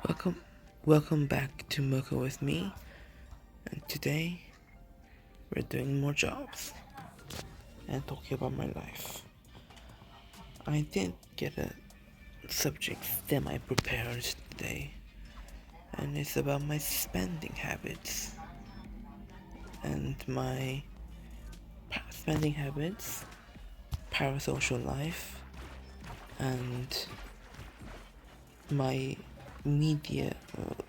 Welcome, welcome back to Moco with me, and today we're doing more jobs and talking about my life. I did get a subject semi-prepared today, and it's about my spending habits and my spending habits, parasocial life, and my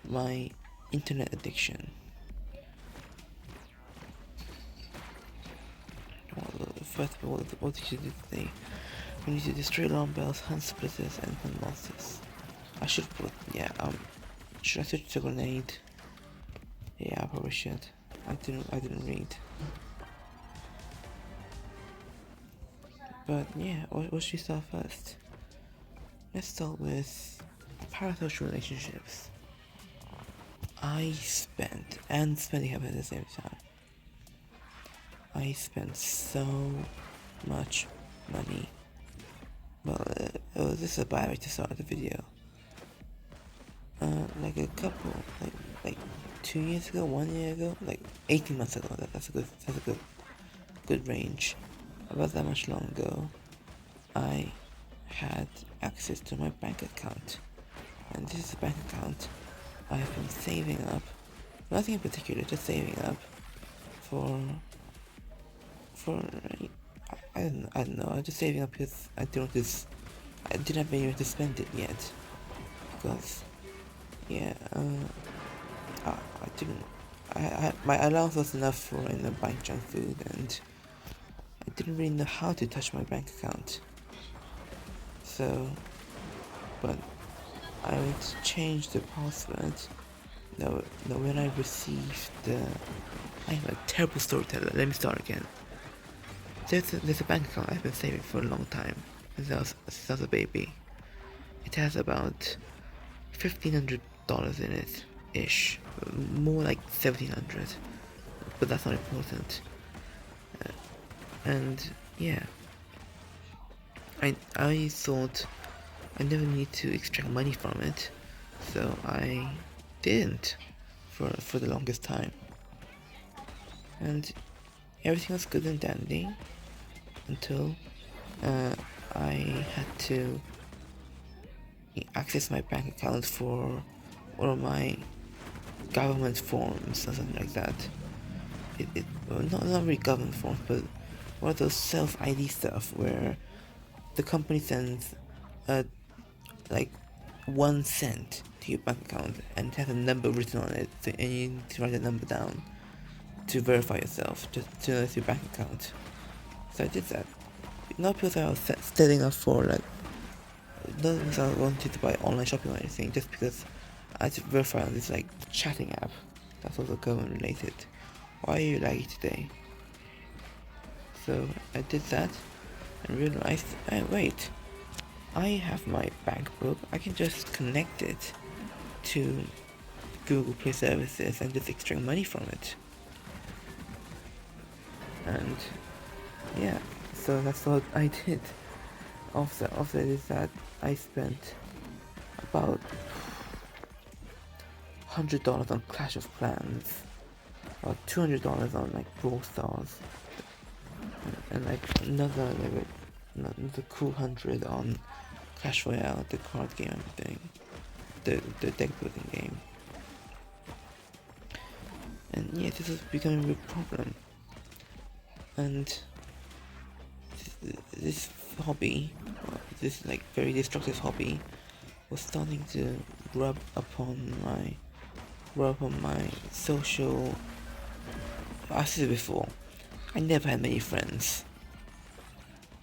my internet addiction. First of all, what did you do today? We need to destroy alarm bells, hand splitters, and hand monsters. I should put, yeah, should I switch to grenade? Yeah, I probably should. I didn't read. But yeah, what should we start first? Let's start with parasocial relationships. I spent, and spending habits at the same time. I spent so much money. Well, this is a bad way to start the video. Like a couple, like 2 years ago, 1 year ago, like 18 months ago. That's a good range. About that much long ago, I had access to my bank account, and this is a bank account I have been saving up. Nothing in particular, just saving up for I don't know. I'm just saving up because I didn't have anywhere to spend it yet. Because yeah, I didn't. My allowance was enough for in the bank junk food, and I didn't really know how to touch my bank account. So, but I went to change the password. No, when I received the, I am a terrible storyteller. Let me start again. There's a bank account I've been saving for a long time since I was a baby. It has about $1,500 in it, ish. More like 1,700, but that's not important. And yeah, I thought I never need to extract money from it, so I didn't for the longest time. And everything was good and dandy until I had to access my bank account for one of my government forms or something like that. Well, not really government forms, but one of those self-ID stuff where the company sends like 1 cent to your bank account and it has a number written on it, and you need to write the number down to verify yourself, just to know it's your bank account. So I did that. Not because I was setting up for not because I wanted to buy online shopping or anything, just because I had to verify on this like chatting app that's also government related. Why are you laggy today? So I did that and realized, oh wait, I have my bank book, I can just connect it to Google Play services and just extract money from it. And yeah, so that's what I did. Offset is that I spent about $100 on Clash of Clans, or $200 on like Brawl Stars, and like another cool 100 on Clash Royale, the card game I'm doing, the deck building game. And yeah, this is becoming a big problem. And this hobby, this like very destructive hobby, was starting to rub upon my social. I said it before, I never had many friends,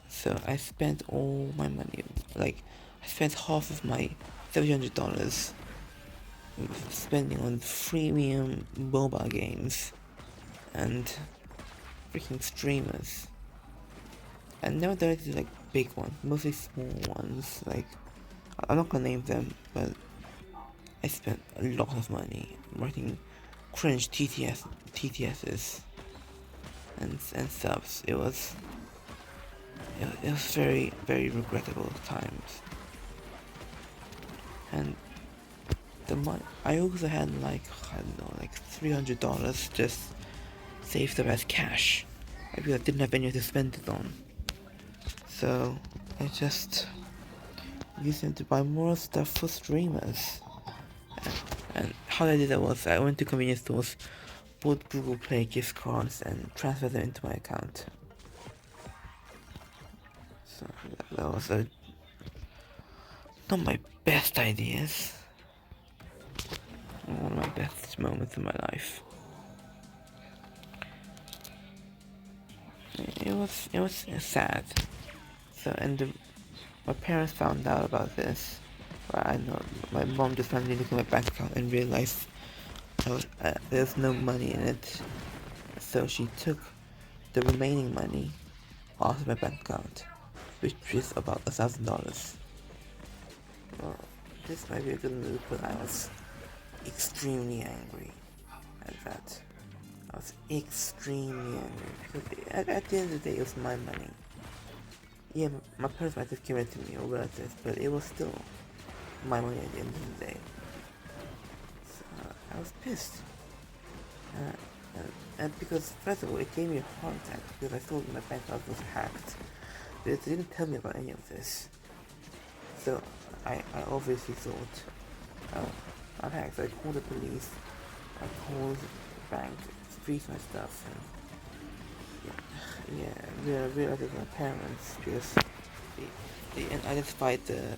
so I spent all my money. Like, I spent half of my $700 spending on freemium mobile games and freaking streamers. And now there are like big ones, mostly small ones. Like, I'm not gonna name them, but I spent a lot of money writing cringe TTSs and subs. It was very, very regrettable times. And the money. I also had like, I don't know, like $300 just saved up as cash. Because I didn't have anything to spend it on. So I just used them to buy more stuff for streamers. And how I did that was I went to convenience stores, bought Google Play gift cards, and transferred them into my account. So that was not my best ideas. One of my best moments in my life. It was sad. So my parents found out about this. Well, I know my mom just randomly looked at my bank account and realized there's no money in it. So she took the remaining money off of my bank account, which is about $1,000. Well, this might be a good move, but I was extremely angry at that. I was extremely angry because at the end of the day, it was my money. Yeah, my parents might have given it to me or relatives, but it was still my money at the end of the day. So I was pissed. And because first of all, it gave me a heart attack because I thought my bank account was hacked. They didn't tell me about any of this. So I obviously thought, I'm hacked. So I called the police, I called the bank, freeze my stuff, and yeah, realized it was my parents because they identified the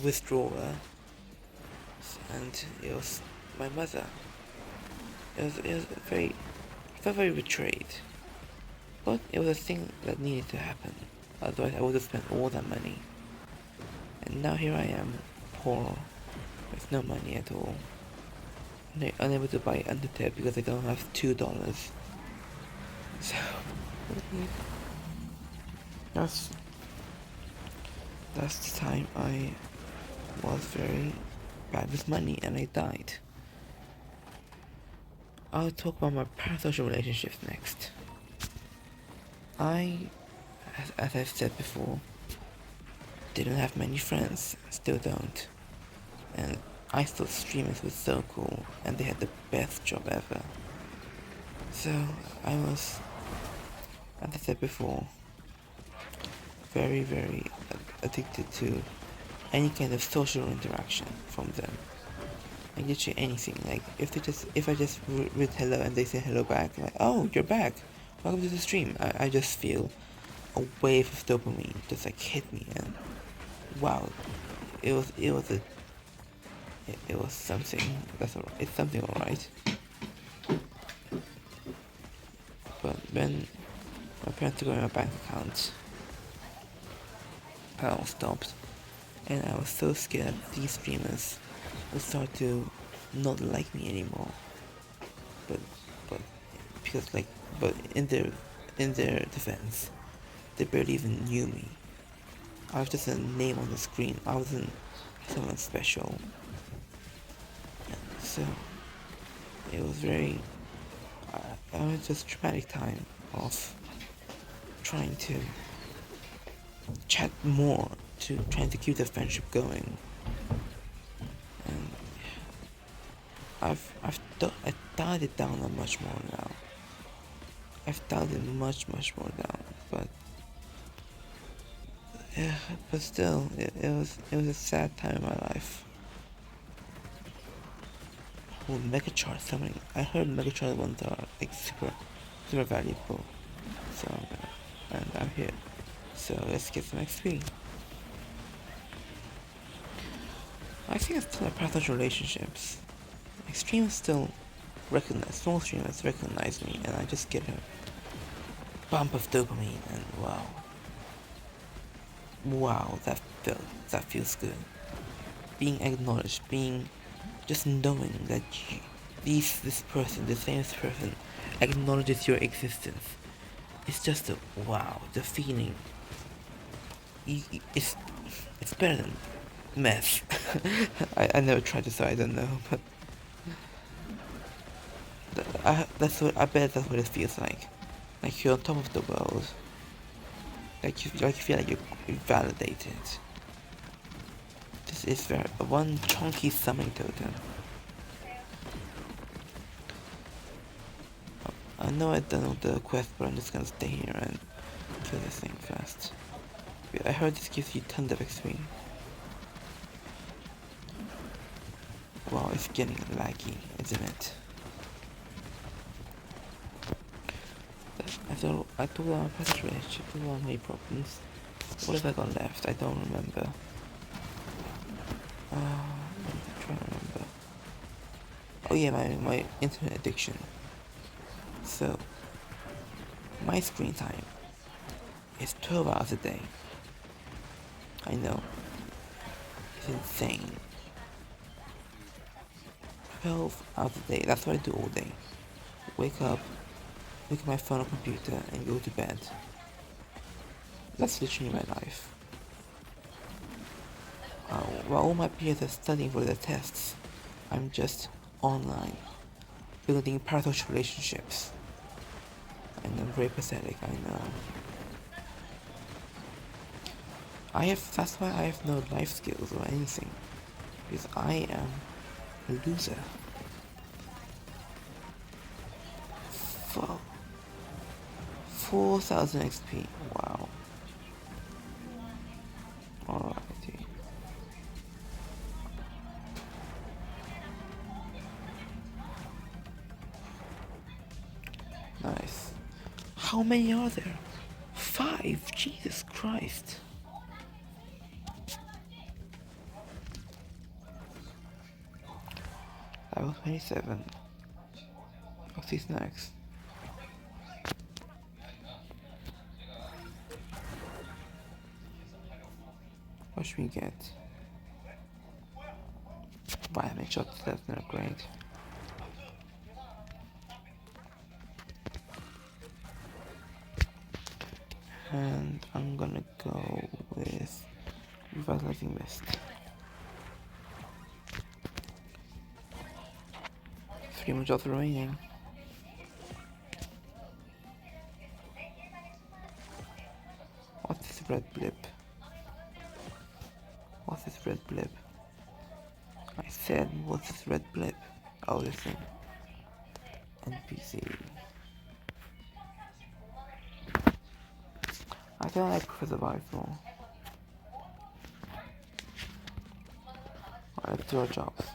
withdrawer, and it was my mother. It was very, I felt very betrayed, but it was a thing that needed to happen. Otherwise, I would have spent all that money, and now here I am, poor, with no money at all, unable to buy Undertale because I don't have $2. So that's the time I was very bad with money and I died. I'll talk about my parasocial relationships next. As I've said before, didn't have many friends, still don't. And I thought streamers were so cool and they had the best job ever. So I was, as I said before, very, very addicted to any kind of social interaction from them. Like literally anything. Like if I just read hello and they say hello back, like, oh, you're back, welcome to the stream. I just feel a wave of dopamine just like hit me, and wow, it was something. It's something alright. But when my parents took away my bank account, I all stopped, and I was so scared that these streamers would start to not like me anymore. But because but in their defense, they barely even knew me. I was just a name on the screen. I wasn't someone special. And so it was very. It was just a traumatic time of trying to chat more, to trying to keep the friendship going. And I dialed it down much more now. I've dialed it much more down, but yeah, but still, it was a sad time in my life. Oh, Megachart summoning. I heard Megachart ones are like super valuable. So and I'm here. So let's get some XP. I think it's still a parasocial relationships. Like streamers still recognize, small streamers recognize me, and I just get a bump of dopamine, and wow, that feels good. Being acknowledged, just knowing that this person, the famous person, acknowledges your existence. It's just wow, the feeling. It's better than meth. I never tried it, so I don't know, but I bet that's what it feels like. Like you're on top of the world. Like you feel like you're validated. is there one chunky summoning totem. I know I don't know the quest, but I'm just gonna stay here and kill this thing fast. I heard this gives you tons of XP. Wow, it's getting laggy, isn't it? I told our past relationship with one many problems. What have I got left? I don't remember. I'm trying to remember. Oh yeah, my internet addiction. So, my screen time is 12 hours a day. I know. It's insane. 12 hours a day, that's what I do all day. Wake up, look at my phone or computer, and go to bed. That's literally my life. While all my peers are studying for their tests, I'm just online, building parasocial relationships. I know, very pathetic, I know. That's why I have no life skills or anything, because I am a loser. 4,000 XP, wow. Alrighty. Nice. How many are there? 5, Jesus Christ. Level 27. What's this next? What should we get? Vitamin shots, that's not great. And I'm gonna go with Revitalizing Mist. 3 more jobs remaining. What's this red blip? What's this red blip? I said, what's this red blip? Oh, this thing. NPC. I think I prefer the vibe more. Alright, let's do our jobs.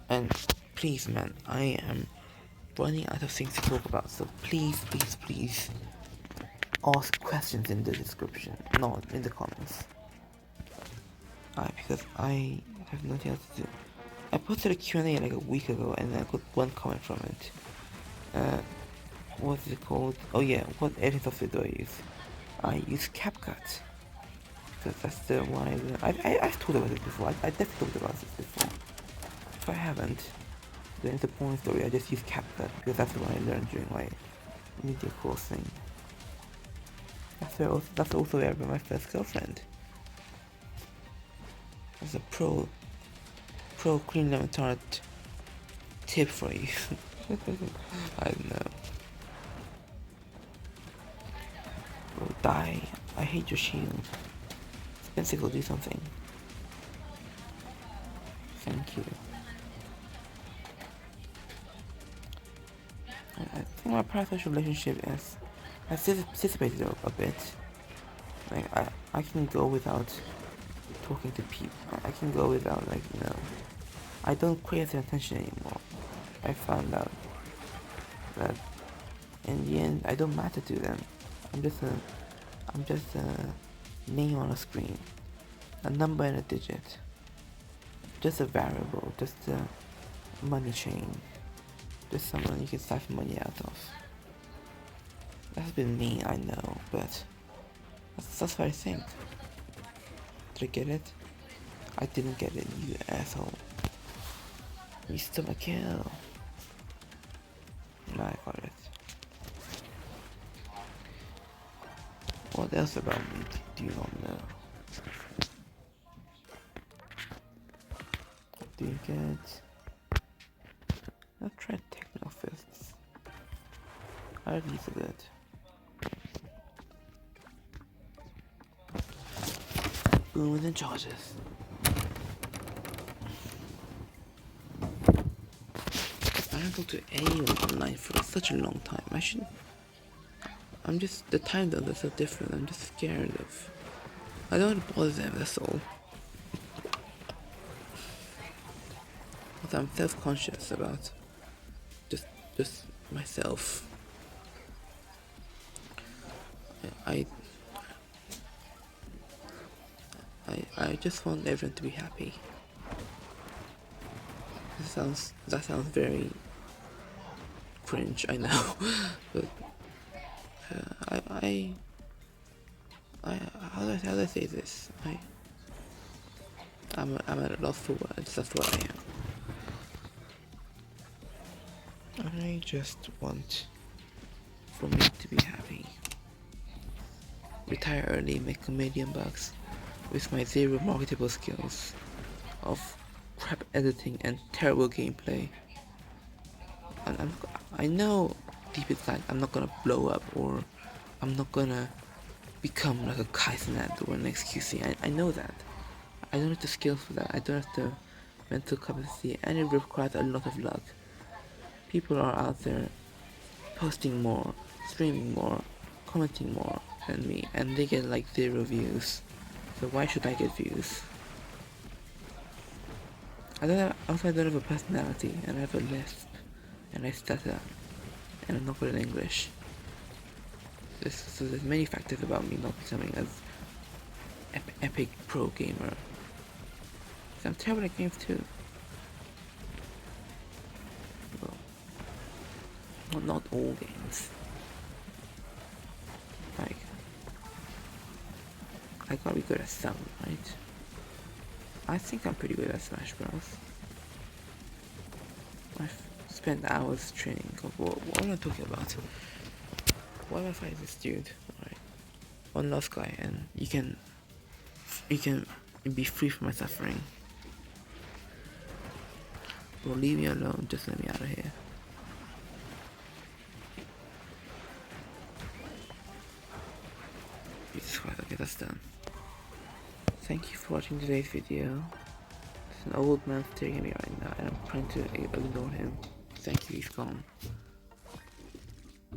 And please, man, I am running out of things to talk about, so please ask questions in the description, not in the comments. Because I have nothing else to do. I posted a Q&A like a week ago and I got one comment from it. What's it called? Oh yeah, what editing software do I use? I use CapCut. Because that's the one I learned. I've talked about it before. I definitely talked about this before. If I haven't, then it's a point story. I just use CapCut because that's the one I learned during my media course thing. That's also where I met my first girlfriend. That's a pro clean lemon tart tip for you. I don't know. Bro, die. I hate your shield. Spencer, go do something. Thank you. I think my parasocial relationship has dissipated a bit. Like I can go without talking to people. I can go without, like, you know, I don't crave their attention anymore. I found out that in the end I don't matter to them. I'm just a name on a screen, a number and a digit, just a variable, just a money chain, just someone you can siphon money out of. That's been me, I know, but that's what I think. Did I get it? I didn't get it, you asshole. You stole my kill. Nah, I got it. What else about me do you not know? What do you get? I'll try techno fists. I these are good. boomers and charges. I haven't talked to anyone online for such a long time. I'm just, the time zones are so different. I'm just scared of. I don't want to bother them, that's all. But I'm self-conscious about just myself. I I just want everyone to be happy. That sounds very cringe, I know, but I how do I say this? I'm at a loss for words. That's what I am. I just want for me to be happy. Retire early, make $1,000,000 with my zero marketable skills of crap editing and terrible gameplay. And I know deep inside I'm not gonna blow up, or I'm not gonna become like a Kaizenat or an XQC. I know that. I don't have the skills for that. I don't have the mental capacity, and it requires a lot of luck. People are out there posting more, streaming more, commenting more than me, and they get like 0 views. So why should I get views? I don't have a personality, and I have a lisp, and I stutter, and I'm not good at English. So there's many factors about me not becoming as epic pro gamer. So I'm terrible at games too. Well, not all games. Like, I gotta be good at some, right? I think I'm pretty good at Smash Bros. I've spent hours training. What am I talking about? Why am I fighting this dude? Alright. One last guy, and you can be free from my suffering. Well, leave me alone, just let me out of here. Jesus Christ, okay, that's done. Thank you for watching today's video. There's an old man staring at me right now, and I'm trying to ignore him. Thank you, he's gone.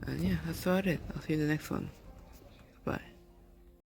And yeah, that's about it. I'll see you in the next one.